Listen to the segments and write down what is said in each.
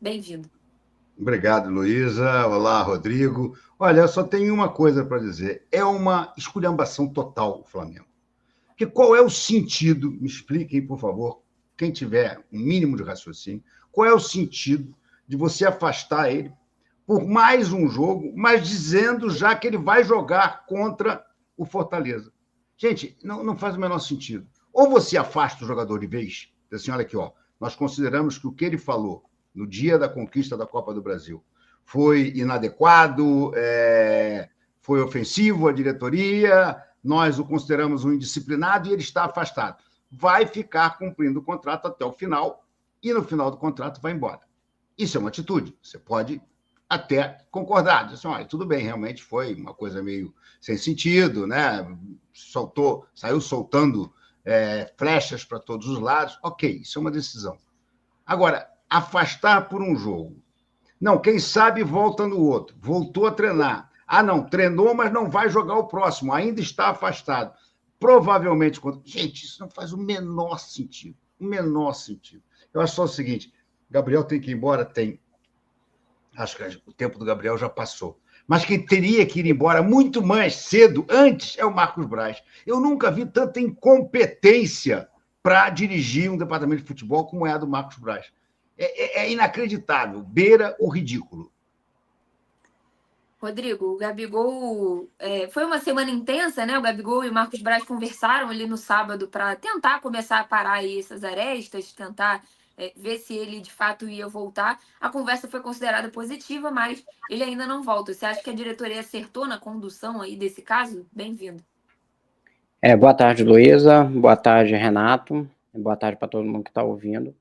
Bem-vindo. Obrigado, Luísa. Olá, Rodrigo. Olha, eu só tenho uma coisa para dizer. É uma esculhambação total o Flamengo. Porque qual é o sentido? Me expliquem, por favor, quem tiver um mínimo de raciocínio, qual é o sentido de você afastar ele por mais um jogo, mas dizendo já que ele vai jogar contra o Fortaleza? Gente, não faz o menor sentido. Ou você afasta o jogador de vez, diz assim, olha aqui, ó, nós consideramos que o que ele falou no dia da conquista da Copa do Brasil foi inadequado, foi ofensivo à diretoria, nós o consideramos um indisciplinado e ele está afastado. Vai ficar cumprindo o contrato até o final e no final do contrato vai embora. Isso é uma atitude. Você pode até concordar. Diz assim, olha, tudo bem, realmente foi uma coisa meio sem sentido, né? Saiu soltando flechas para todos os lados. Ok, isso é uma decisão. Agora, afastar por um jogo. Não, quem sabe volta no outro. Voltou a treinar. Ah, não, treinou, mas não vai jogar o próximo. Ainda está afastado. Provavelmente. Gente, isso não faz o menor sentido. O menor sentido. Eu acho só o seguinte: Gabriel tem que ir embora? Tem. Acho que o tempo do Gabriel já passou. Mas quem teria que ir embora muito mais cedo, antes, é o Marcos Braz. Eu nunca vi tanta incompetência para dirigir um departamento de futebol como é a do Marcos Braz. É inacreditável, beira o ridículo. Rodrigo, o Gabigol. Foi uma semana intensa, né? O Gabigol e o Marcos Braz conversaram ali no sábado para tentar começar a parar aí essas arestas, tentar ver se ele de fato ia voltar. A conversa foi considerada positiva, mas ele ainda não volta. Você acha que a diretoria acertou na condução aí desse caso? Bem-vindo. Boa tarde, Luísa. Boa tarde, Renato. Boa tarde para todo mundo que está ouvindo.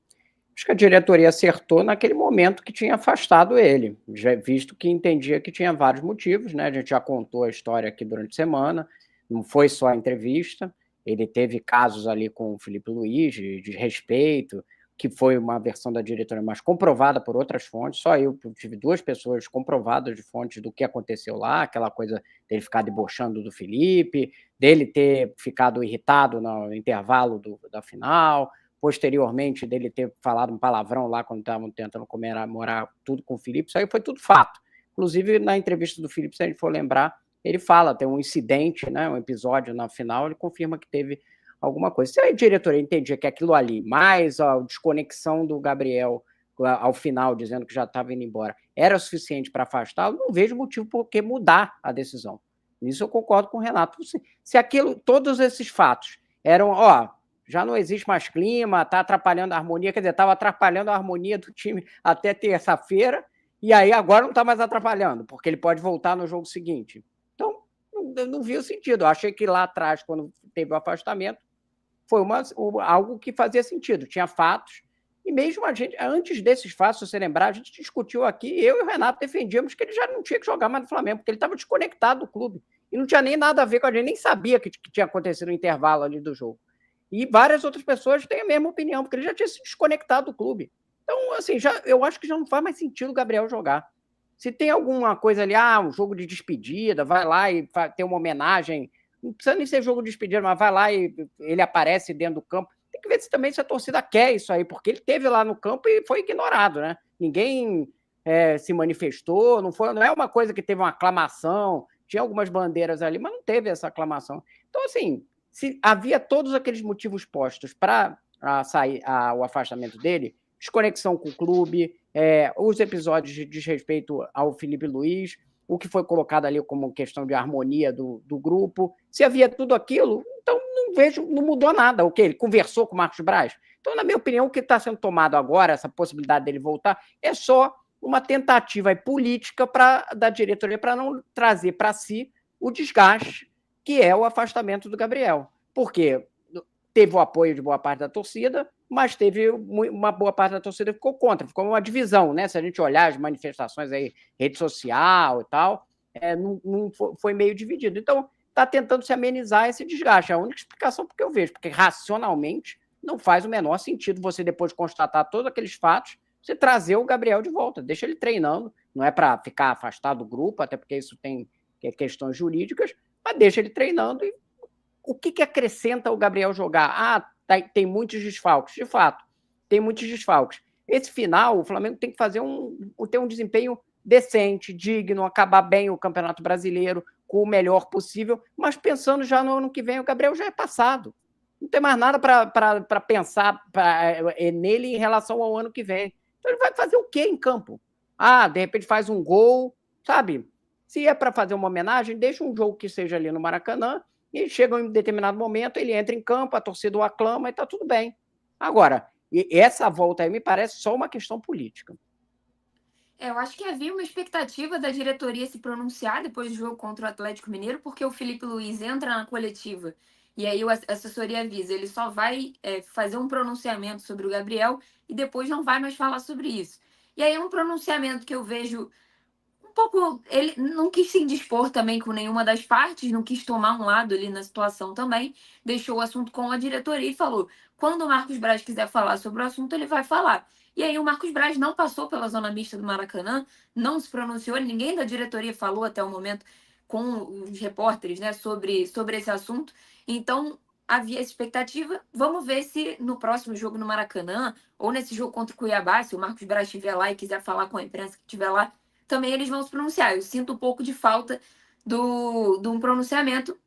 Acho que a diretoria acertou naquele momento que tinha afastado ele, já visto que entendia que tinha vários motivos, né? A gente já contou a história aqui durante a semana, não foi só a entrevista, ele teve casos ali com o Felipe Luiz de respeito, que foi uma versão da diretoria, mas comprovada por outras fontes, só eu tive duas pessoas comprovadas de fontes do que aconteceu lá, aquela coisa dele ficar debochando do Felipe, dele ter ficado irritado no intervalo da final, posteriormente dele ter falado um palavrão lá quando estavam tentando comemorar tudo com o Felipe, isso aí foi tudo fato. Inclusive, na entrevista do Felipe, se a gente for lembrar, ele fala, tem um incidente, né, um episódio na final, ele confirma que teve alguma coisa. Se a diretoria entendia que aquilo ali, mais a desconexão do Gabriel ao final, dizendo que já estava indo embora, era suficiente para afastá-lo, não vejo motivo por que mudar a decisão. Nisso eu concordo com o Renato. Se aquilo, todos esses fatos eram, já não existe mais clima, está atrapalhando a harmonia, quer dizer, estava atrapalhando a harmonia do time até terça-feira, e aí agora não está mais atrapalhando, porque ele pode voltar no jogo seguinte. Então, não vi o sentido. Eu achei que lá atrás, quando teve o afastamento, foi algo que fazia sentido. Tinha fatos, e mesmo a gente, antes desses fatos, se você lembrar, a gente discutiu aqui, eu e o Renato defendíamos que ele já não tinha que jogar mais no Flamengo, porque ele estava desconectado do clube. E não tinha nem nada a ver com a gente, nem sabia que tinha acontecido no intervalo ali do jogo. E várias outras pessoas têm a mesma opinião, porque ele já tinha se desconectado do clube. Então, assim, eu acho que já não faz mais sentido o Gabriel jogar. Se tem alguma coisa ali, um jogo de despedida, vai lá e tem uma homenagem, não precisa nem ser jogo de despedida, mas vai lá e ele aparece dentro do campo. Tem que ver também se a torcida quer isso aí, porque ele esteve lá no campo e foi ignorado, né? Ninguém se manifestou, não é uma coisa que teve uma aclamação, tinha algumas bandeiras ali, mas não teve essa aclamação. Então, assim, se havia todos aqueles motivos postos para sair o afastamento dele, desconexão com o clube, os episódios de desrespeito ao Felipe Luiz, o que foi colocado ali como questão de harmonia do grupo, se havia tudo aquilo, então não mudou nada. O que ele conversou com o Marcos Braz? Então, na minha opinião, o que está sendo tomado agora, essa possibilidade dele voltar, é só uma tentativa política da diretoria para não trazer para si o desgaste que é o afastamento do Gabriel. Porque teve o apoio de boa parte da torcida, mas teve uma boa parte da torcida que ficou contra, ficou uma divisão, né? Se a gente olhar as manifestações aí, rede social e tal, não foi meio dividido. Então, está tentando se amenizar esse desgaste. É a única explicação que eu vejo, porque racionalmente não faz o menor sentido você, depois de constatar todos aqueles fatos, você trazer o Gabriel de volta. Deixa ele treinando, não é para ficar afastado do grupo, até porque isso tem questões jurídicas, mas deixa ele treinando. E o que acrescenta o Gabriel jogar? Tem muitos desfalques. De fato, tem muitos desfalques. Esse final, o Flamengo tem que ter um desempenho decente, digno, acabar bem o Campeonato Brasileiro com o melhor possível, mas pensando já no ano que vem, o Gabriel já é passado. Não tem mais nada para pensar nele em relação ao ano que vem. Então ele vai fazer o quê em campo? De repente faz um gol, sabe? Se é para fazer uma homenagem, deixa um jogo que seja ali no Maracanã e chega em um determinado momento, ele entra em campo, a torcida o aclama e está tudo bem. Agora, essa volta aí me parece só uma questão política. Eu acho que havia uma expectativa da diretoria se pronunciar depois do jogo contra o Atlético Mineiro, porque o Felipe Luiz entra na coletiva e aí a assessoria avisa, ele só vai fazer um pronunciamento sobre o Gabriel e depois não vai mais falar sobre isso. E aí é um pronunciamento que eu vejo um pouco. Ele não quis se indispor também com nenhuma das partes, não quis tomar um lado ali na situação também, deixou o assunto com a diretoria e falou: quando o Marcos Braz quiser falar sobre o assunto, ele vai falar. E aí o Marcos Braz não passou pela zona mista do Maracanã, não se pronunciou, ninguém da diretoria falou até o momento com os repórteres, né, sobre esse assunto. Então havia essa expectativa. Vamos ver se no próximo jogo no Maracanã ou nesse jogo contra o Cuiabá, se o Marcos Braz estiver lá e quiser falar com a imprensa que estiver lá, também eles vão se pronunciar. Eu sinto um pouco de falta de um pronunciamento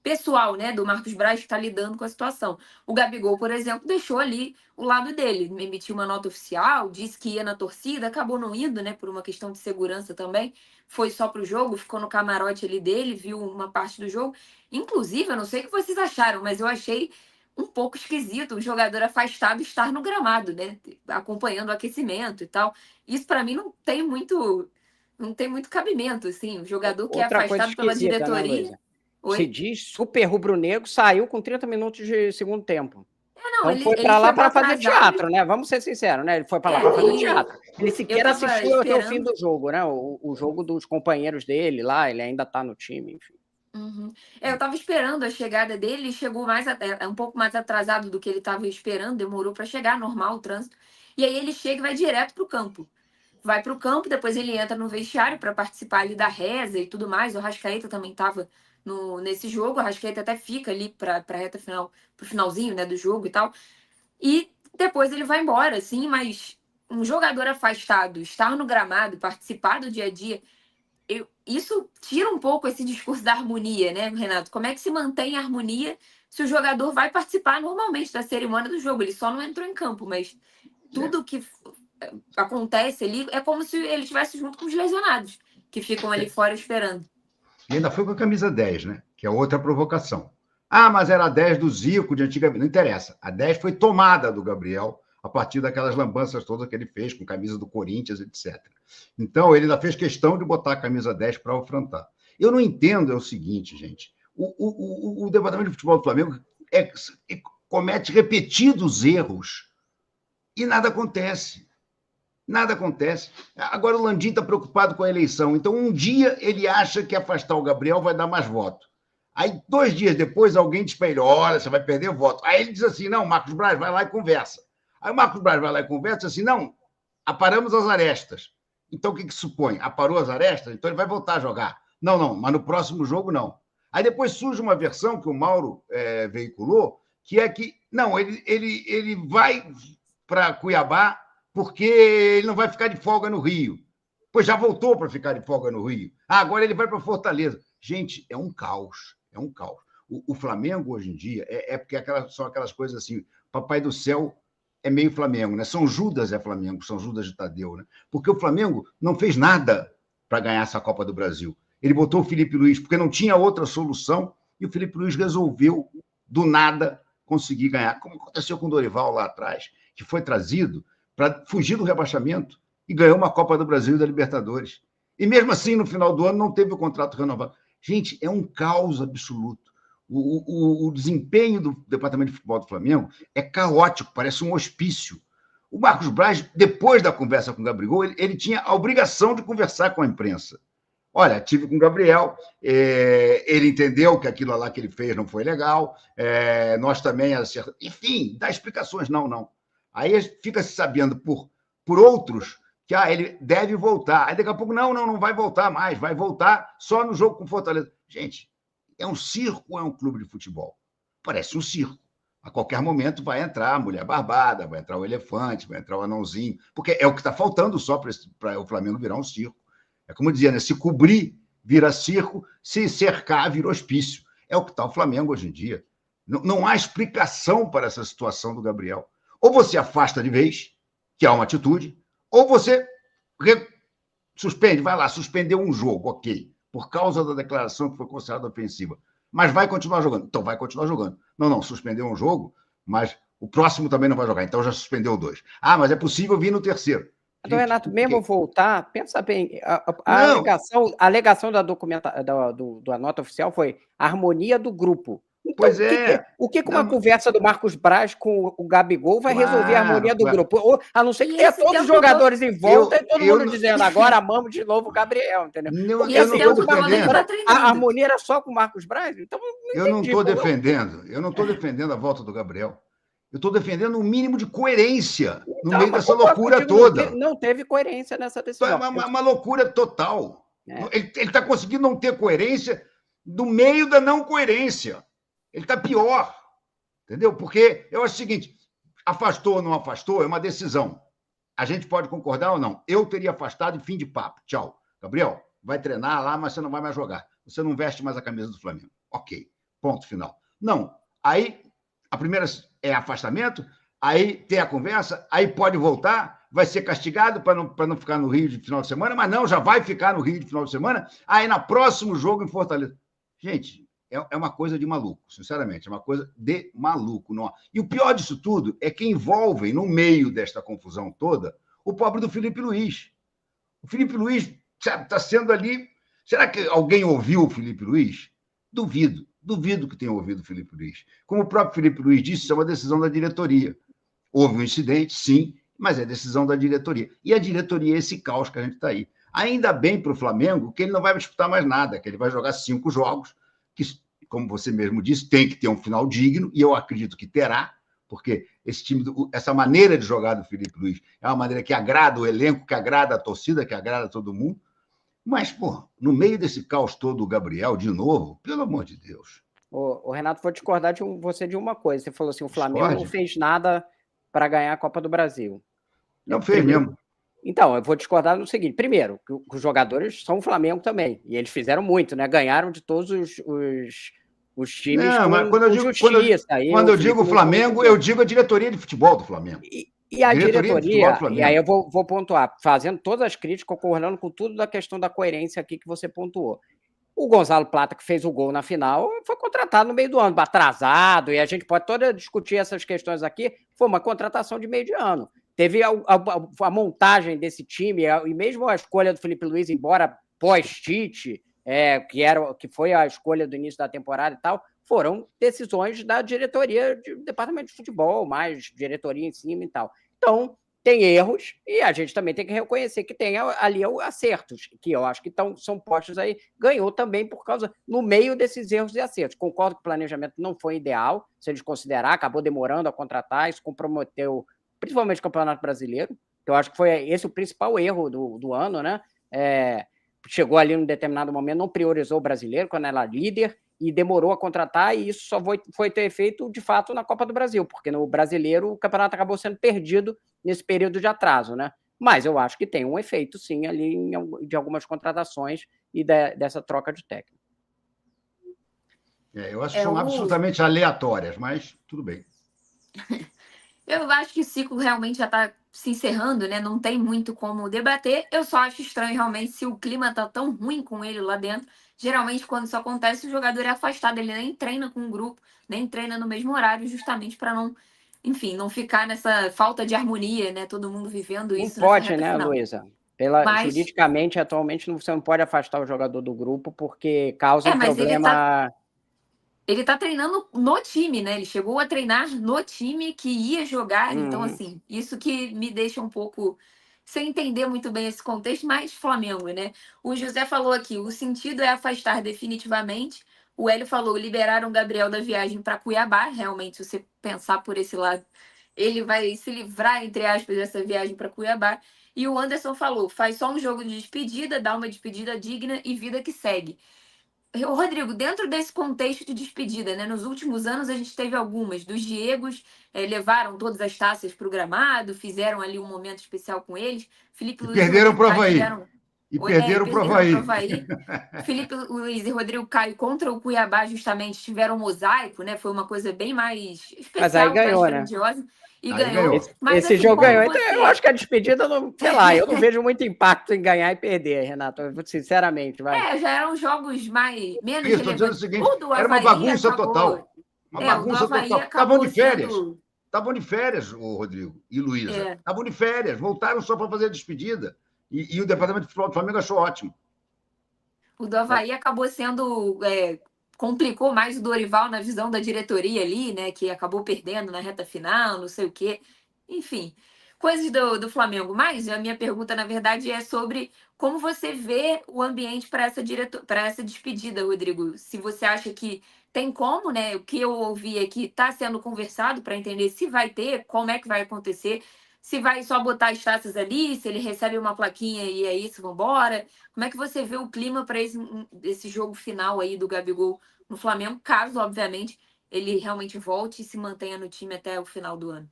pessoal, né, do Marcos Braz que está lidando com a situação. O Gabigol, por exemplo, deixou ali o lado dele, emitiu uma nota oficial, disse que ia na torcida, acabou não indo, né, por uma questão de segurança também, foi só pro jogo, ficou no camarote ali dele, viu uma parte do jogo. Inclusive, eu não sei o que vocês acharam, mas eu achei um pouco esquisito o jogador afastado estar no gramado, né, acompanhando o aquecimento e tal. Isso para mim não tem muito cabimento, assim, o jogador que é Outra coisa afastado pela esquisita, né, diretoria. Luísa? Se Oi? diz super rubro-negro, saiu com 30 minutos de segundo tempo. Não, Então foi ele para lá chegou para fazer atrasado. teatro, né? Vamos ser sinceros, né? Ele foi para lá para fazer teatro. Ele Eu sequer tava assistiu até o fim esperando. do jogo, né? O jogo dos companheiros dele lá, ele ainda está no time, enfim. Uhum. Eu tava esperando a chegada dele, ele chegou um pouco mais atrasado do que ele estava esperando, demorou para chegar, normal o trânsito. E aí ele chega e vai direto pro campo. Vai pro campo, depois ele entra no vestiário para participar ali da reza e tudo mais. O Arrascaeta também estava nesse jogo, o Arrascaeta até fica ali para reta final, pro finalzinho, né, do jogo e tal. E depois ele vai embora, assim, mas um jogador afastado, estar no gramado, participar do dia a dia, isso tira um pouco esse discurso da harmonia, né, Renato? Como é que se mantém a harmonia se o jogador vai participar normalmente da cerimônia do jogo? Ele só não entrou em campo, mas tudo que acontece ali é como se ele estivesse junto com os lesionados, que ficam ali fora esperando. E ainda foi com a camisa 10, né? Que é outra provocação. Mas era a 10 do Zico de antigamente. Não interessa. A 10 foi tomada do Gabriel a partir daquelas lambanças todas que ele fez com camisa do Corinthians, etc. Então, ele ainda fez questão de botar a camisa 10 para afrontar. Eu não entendo, é o seguinte, gente. O Departamento de Futebol do Flamengo comete repetidos erros e nada acontece. Nada acontece. Agora o Landim está preocupado com a eleição. Então, um dia ele acha que afastar o Gabriel vai dar mais voto. Aí, 2 dias depois, alguém diz para ele: olha, você vai perder voto. Aí ele diz assim: não, Marcos Braz, vai lá e conversa. Aí o Marcos Braz vai lá e conversa assim: não, aparamos as arestas. Então, o que supõe? Aparou as arestas? Então ele vai voltar a jogar. Não, mas no próximo jogo não. Aí depois surge uma versão que o Mauro veiculou, que é que, não, ele vai para Cuiabá porque ele não vai ficar de folga no Rio. Pois já voltou para ficar de folga no Rio. Agora ele vai para Fortaleza. Gente, é um caos. É um caos. O Flamengo, hoje em dia, porque são aquelas coisas assim, Papai do Céu é meio Flamengo, né? São Judas é Flamengo, São Judas de Tadeu, né? Porque o Flamengo não fez nada para ganhar essa Copa do Brasil. Ele botou o Felipe Luiz porque não tinha outra solução e o Felipe Luiz resolveu, do nada, conseguir ganhar. Como aconteceu com o Dorival lá atrás, que foi trazido para fugir do rebaixamento e ganhou uma Copa do Brasil e da Libertadores. E mesmo assim, no final do ano, não teve o contrato renovado. Gente, é um caos absoluto. O desempenho do Departamento de Futebol do Flamengo é caótico, parece um hospício. O Marcos Braz, depois da conversa com o Gabigol, ele tinha a obrigação de conversar com a imprensa. Olha, tive com o Gabriel, ele entendeu que aquilo lá que ele fez não foi legal, nós também acertamos. Enfim, dá explicações. Não. Aí fica se sabendo por outros que ele deve voltar. Aí daqui a pouco, não vai voltar mais, vai voltar só no jogo com Fortaleza. Gente, é um circo ou é um clube de futebol? Parece um circo. A qualquer momento vai entrar a mulher barbada, vai entrar o elefante, vai entrar o anãozinho, porque é o que está faltando só para o Flamengo virar um circo. É como dizia, né? Se cobrir, vira circo, se cercar, vira hospício. É o que está o Flamengo hoje em dia. Não há explicação para essa situação do Gabriel. Ou você afasta de vez, que é uma atitude, ou você suspende, vai lá, suspendeu um jogo, ok, por causa da declaração que foi considerada ofensiva. Mas vai continuar jogando. Então vai continuar jogando. Não, suspendeu um jogo, mas o próximo também não vai jogar, então já suspendeu 2. Ah, mas é possível vir no terceiro. Então, Renato, mesmo voltar, pensa bem, a alegação da da nota oficial foi a harmonia do grupo. Então, pois é. O que uma conversa do Marcos Braz com o Gabigol vai resolver a harmonia do grupo? Ou, a não ser que tenha todos os jogadores em volta e todo mundo dizendo agora amamos de novo o Gabriel, entendeu? Porque eu não estou defendendo. A harmonia era só com o Marcos Braz? Então, eu não estou defendendo a volta do Gabriel. Eu estou defendendo um mínimo de coerência no meio dessa loucura toda. Não teve coerência nessa decisão. É uma loucura total. Ele está conseguindo não ter coerência no meio da não coerência. Ele está pior. Entendeu? Porque eu acho o seguinte: afastou ou não afastou é uma decisão. A gente pode concordar ou não. Eu teria afastado e fim de papo. Tchau. Gabriel, vai treinar lá, mas você não vai mais jogar. Você não veste mais a camisa do Flamengo. Ok. Ponto final. Não. Aí, a primeira é afastamento, aí tem a conversa, aí pode voltar, vai ser castigado para não ficar no Rio de final de semana, mas não, já vai ficar no Rio de final de semana, aí no próximo jogo em Fortaleza. Gente, é uma coisa de maluco, sinceramente, é uma coisa de maluco. Não. E o pior disso tudo é que envolvem, no meio desta confusão toda, o pobre do Felipe Luiz. O Felipe Luiz está sendo ali... Será que alguém ouviu o Felipe Luiz? Duvido que tenha ouvido o Felipe Luiz. Como o próprio Felipe Luiz disse, isso é uma decisão da diretoria. Houve um incidente, sim, mas é decisão da diretoria. E a diretoria é esse caos que a gente está aí. Ainda bem para o Flamengo que ele não vai disputar mais nada, que ele vai jogar 5 jogos, que, como você mesmo disse, tem que ter um final digno, e eu acredito que terá, porque essa maneira de jogar do Felipe Luiz é uma maneira que agrada o elenco, que agrada a torcida, que agrada todo mundo. Mas, pô, no meio desse caos todo, o Gabriel, de novo, pelo amor de Deus. O Renato, vou discordar de você de uma coisa. Você falou assim, o Flamengo não fez nada para ganhar a Copa do Brasil. Não fez mesmo. Então, eu vou discordar no seguinte. Primeiro, que os jogadores são o Flamengo também. E eles fizeram muito, né? Ganharam de todos os times com justiça. Quando eu digo Flamengo, eu digo a diretoria de futebol do Flamengo. E a diretoria, e aí eu vou pontuar, fazendo todas as críticas, concordando com tudo da questão da coerência aqui que você pontuou. O Gonzalo Plata, que fez o gol na final, foi contratado no meio do ano, atrasado, e a gente pode toda discutir essas questões aqui, foi uma contratação de meio de ano. Teve a montagem desse time, e mesmo a escolha do Felipe Luiz, embora pós-Tite, que foi a escolha do início da temporada e tal, foram decisões da diretoria do departamento de futebol, mais diretoria em cima e tal. Então, tem erros e a gente também tem que reconhecer que tem ali acertos, que eu acho que são postos aí. Ganhou também por causa, no meio desses erros e acertos. Concordo que o planejamento não foi ideal, se a gente considerar, acabou demorando a contratar, isso comprometeu principalmente o Campeonato Brasileiro, que eu acho que foi esse o principal erro do ano, né? Chegou ali num determinado momento, não priorizou o brasileiro quando era líder, e demorou a contratar, e isso só foi ter efeito, de fato, na Copa do Brasil, porque no brasileiro o campeonato acabou sendo perdido nesse período de atraso, né? Mas eu acho que tem um efeito, sim, ali de algumas contratações e dessa troca de técnico. Eu acho que são absolutamente aleatórias, mas tudo bem. Eu acho que o ciclo realmente já está se encerrando, né? Não tem muito como debater. Eu só acho estranho, realmente, se o clima tá tão ruim com ele lá dentro. Geralmente, quando isso acontece, o jogador é afastado. Ele nem treina com o grupo, nem treina no mesmo horário, justamente para não, enfim, não ficar nessa falta de harmonia, né? Todo mundo vivendo isso. Não pode, né, Luísa? Juridicamente, atualmente, você não pode afastar o jogador do grupo porque causa um problema... Ele tá treinando no time, né? Ele chegou a treinar no time que ia jogar. Então, assim, isso que me deixa um pouco sem entender muito bem esse contexto, mas Flamengo, né? O José falou aqui, o sentido é afastar definitivamente. O Hélio falou, liberaram o Gabriel da viagem para Cuiabá. Realmente, se você pensar por esse lado, ele vai se livrar, entre aspas, dessa viagem para Cuiabá. E o Anderson falou, faz só um jogo de despedida, dá uma despedida digna e vida que segue. Rodrigo, dentro desse contexto de despedida, né? Nos últimos anos a gente teve algumas dos Diegos, levaram todas as taças para o gramado, fizeram ali um momento especial com eles. Felipe E Luiz e perderam Rodrigo para o Caio Avaí. fizeram. E perderam para o Perderam para o Avaí. Avaí. Felipe Luiz e Rodrigo Caio contra o Cuiabá, justamente, tiveram um mosaico, né? Foi uma coisa bem mais Mas aí especial, mais ganhou, né? grandiosa. E Aí ganhou. ganhou. Mas, Esse assim, jogo como ganhou. Então, eu você. acho que a despedida, não, sei lá, eu não vejo muito impacto em ganhar e perder, Renato. Sinceramente, vai. Já eram jogos menos Estou dizendo o relevantes. seguinte, O do era uma Avaí bagunça acabou. total. Uma O do bagunça Avaí total. Estavam de acabou férias. sendo. Estavam de férias, o Rodrigo e Luísa. É, Estavam de férias, voltaram só para fazer a despedida. E o departamento de futebol do Flamengo achou ótimo. o do Avaí acabou sendo. Complicou mais o Dorival na visão da diretoria ali, né? Que acabou perdendo na reta final, não sei o quê. Enfim, coisas do Flamengo. Mas a minha pergunta, na verdade, é sobre como você vê o ambiente para essa despedida, Rodrigo. Se você acha que tem como, né? O que eu ouvi aqui está sendo conversado para entender se vai ter, como é que vai acontecer. Se vai só botar as taças ali, se ele recebe uma plaquinha e é isso, vambora. Como é que você vê o clima para esse jogo final aí do Gabigol no Flamengo, caso, obviamente, ele realmente volte e se mantenha no time até o final do ano?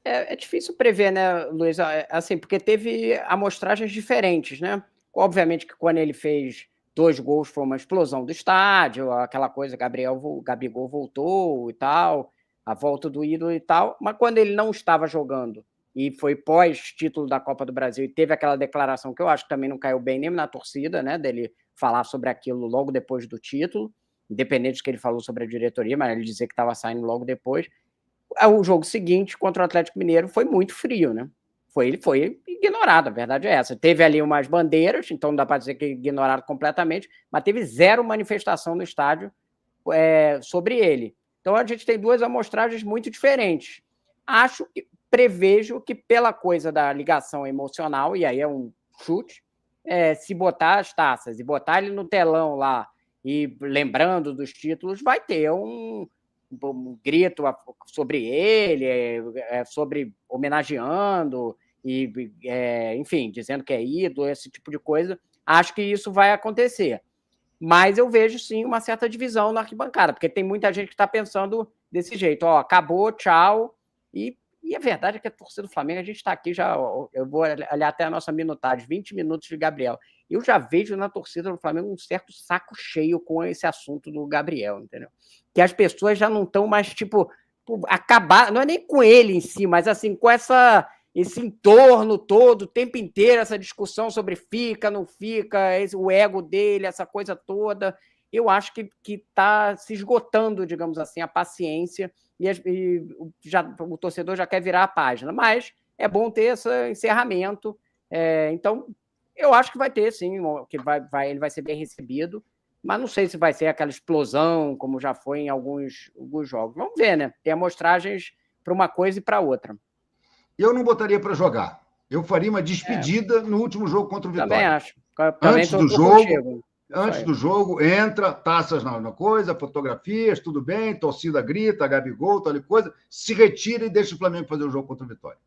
É difícil prever, né, Luiz? Assim, porque teve amostragens diferentes, né? Obviamente que quando ele fez 2 gols foi uma explosão do estádio, aquela coisa, Gabigol voltou e tal, a volta do ídolo e tal, mas quando ele não estava jogando e foi pós-título da Copa do Brasil e teve aquela declaração que eu acho que também não caiu bem nem na torcida, né, dele falar sobre aquilo logo depois do título, independente do que ele falou sobre a diretoria, mas ele dizer que estava saindo logo depois. O jogo seguinte contra o Atlético Mineiro foi muito frio, né? Ele foi ignorado, a verdade é essa. Teve ali umas bandeiras, então não dá para dizer que ignorado completamente, mas teve 0 manifestação no estádio sobre ele. Então a gente tem 2 amostragens muito diferentes. Prevejo que pela coisa da ligação emocional, e aí é um chute, se botar as taças e botar ele no telão lá e lembrando dos títulos, vai ter um grito sobre ele, sobre homenageando, e enfim, dizendo que é ídolo, esse tipo de coisa. Acho que isso vai acontecer. Mas eu vejo, sim, uma certa divisão na arquibancada, porque tem muita gente que está pensando desse jeito, acabou, tchau, e a verdade é que a torcida do Flamengo, a gente está aqui já, eu vou olhar até a nossa minutagem, 20 minutos de Gabriel. Eu já vejo na torcida do Flamengo um certo saco cheio com esse assunto do Gabriel, entendeu? Que as pessoas já não estão mais, acabar, não é nem com ele em si, mas assim, com esse entorno todo, o tempo inteiro, essa discussão sobre fica, não fica, o ego dele, essa coisa toda. Eu acho que está se esgotando, digamos assim, a paciência e o torcedor já quer virar a página. Mas é bom ter esse encerramento. Então, eu acho que vai ter, sim, que ele vai ser bem recebido, mas não sei se vai ser aquela explosão, como já foi em alguns jogos. Vamos ver, né? Tem amostragens para uma coisa e para outra. Eu não botaria para jogar. Eu faria uma despedida no último jogo contra o Vitória. Também acho. Também Antes do jogo, entra, taças na coisa, fotografias, tudo bem, torcida grita, Gabigol, tal coisa, se retira e deixa o Flamengo fazer o jogo contra o Vitória.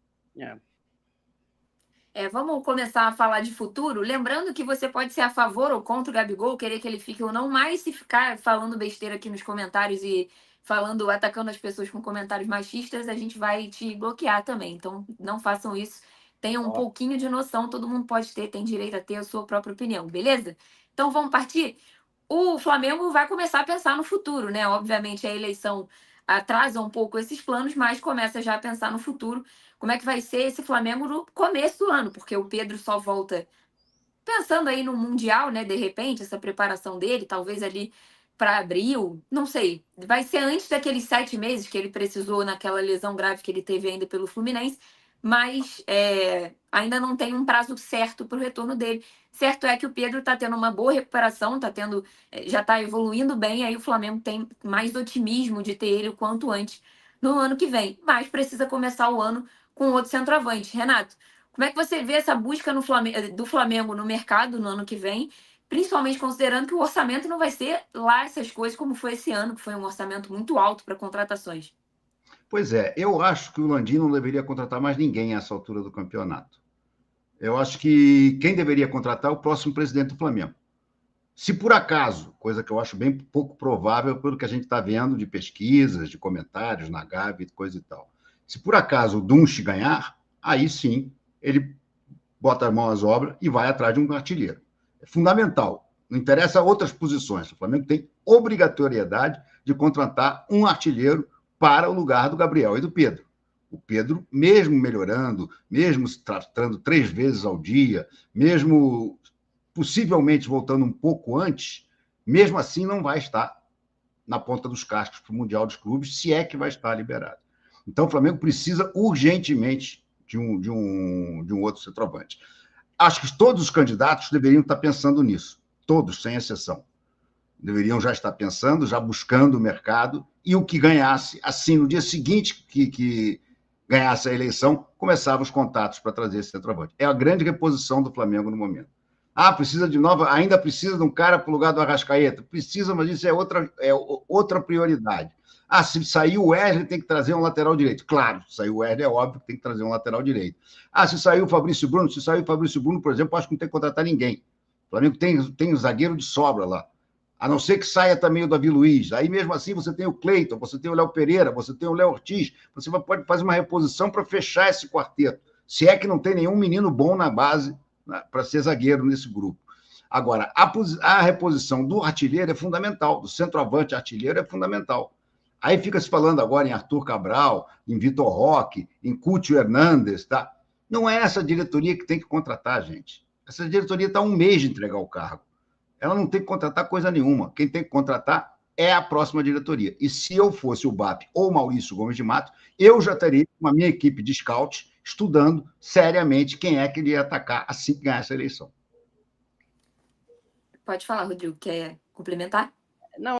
Vamos começar a falar de futuro, lembrando que você pode ser a favor ou contra o Gabigol, querer que ele fique ou não, mas se ficar falando besteira aqui nos comentários e atacando as pessoas com comentários machistas, a gente vai te bloquear também. Então, não façam isso. Tenham um pouquinho de noção, todo mundo pode ter, tem direito a ter a sua própria opinião, beleza? Então, vamos partir? O Flamengo vai começar a pensar no futuro, né? Obviamente, a eleição atrasa um pouco esses planos, mas começa já a pensar no futuro. Como é que vai ser esse Flamengo no começo do ano? Porque o Pedro só volta pensando aí no Mundial, né? De repente, essa preparação dele, talvez ali para abril, não sei. Vai ser antes daqueles 7 meses que ele precisou naquela lesão grave que ele teve ainda pelo Fluminense, mas ainda não tem um prazo certo para o retorno dele. Certo é que o Pedro está tendo uma boa recuperação, já está evoluindo bem, aí o Flamengo tem mais otimismo de ter ele o quanto antes no ano que vem, mas precisa começar o ano com outro centroavante. Renato, como é que você vê essa busca do Flamengo no mercado no ano que vem, principalmente considerando que o orçamento não vai ser lá essas coisas como foi esse ano, que foi um orçamento muito alto para contratações? Pois é, eu acho que o Landim não deveria contratar mais ninguém a essa altura do campeonato. Eu acho que quem deveria contratar é o próximo presidente do Flamengo. Se por acaso, coisa que eu acho bem pouco provável pelo que a gente está vendo de pesquisas, de comentários na Gavi, coisa e tal, se por acaso o Dunche ganhar, aí sim ele bota a mão às obras e vai atrás de um artilheiro. É fundamental. Não interessa outras posições. O Flamengo tem obrigatoriedade de contratar um artilheiro para o lugar do Gabriel e do Pedro. O Pedro, mesmo melhorando, mesmo se tratando 3 vezes ao dia, mesmo possivelmente voltando um pouco antes, mesmo assim não vai estar na ponta dos cascos para o Mundial dos Clubes, se é que vai estar liberado. Então o Flamengo precisa urgentemente de um outro centroavante. Acho que todos os candidatos deveriam estar pensando nisso, todos, sem exceção. Deveriam já estar pensando, já buscando o mercado, e o que ganhasse, assim, no dia seguinte que ganhasse a eleição, começava os contatos para trazer esse centroavante. É a grande reposição do Flamengo no momento. Precisa de nova, ainda precisa de um cara para o lugar do Arrascaeta? Precisa, mas isso é outra prioridade. Se sair o Wesley, tem que trazer um lateral direito. Claro, se sair o Wesley, é óbvio que tem que trazer um lateral direito. Se sair o Fabrício Bruno, por exemplo, acho que não tem que contratar ninguém. O Flamengo tem um zagueiro de sobra lá. A não ser que saia também o Davi Luiz. Aí, mesmo assim, você tem o Cleiton, você tem o Léo Pereira, você tem o Léo Ortiz. Você pode fazer uma reposição para fechar esse quarteto. Se é que não tem nenhum menino bom na base para ser zagueiro nesse grupo. Agora, a reposição do artilheiro é fundamental, do centroavante artilheiro é fundamental. Aí fica se falando agora em Arthur Cabral, em Vitor Roque, em Cúcio Hernandes, tá? Não é essa diretoria que tem que contratar, gente. Essa diretoria está 1 mês de entregar o cargo. Ela não tem que contratar coisa nenhuma. Quem tem que contratar é a próxima diretoria. E se eu fosse o BAP ou o Maurício Gomes de Matos, eu já teria uma minha equipe de scout estudando seriamente quem é que ele ia atacar assim que ganhar essa eleição. Pode falar, Rodrigo. Quer complementar?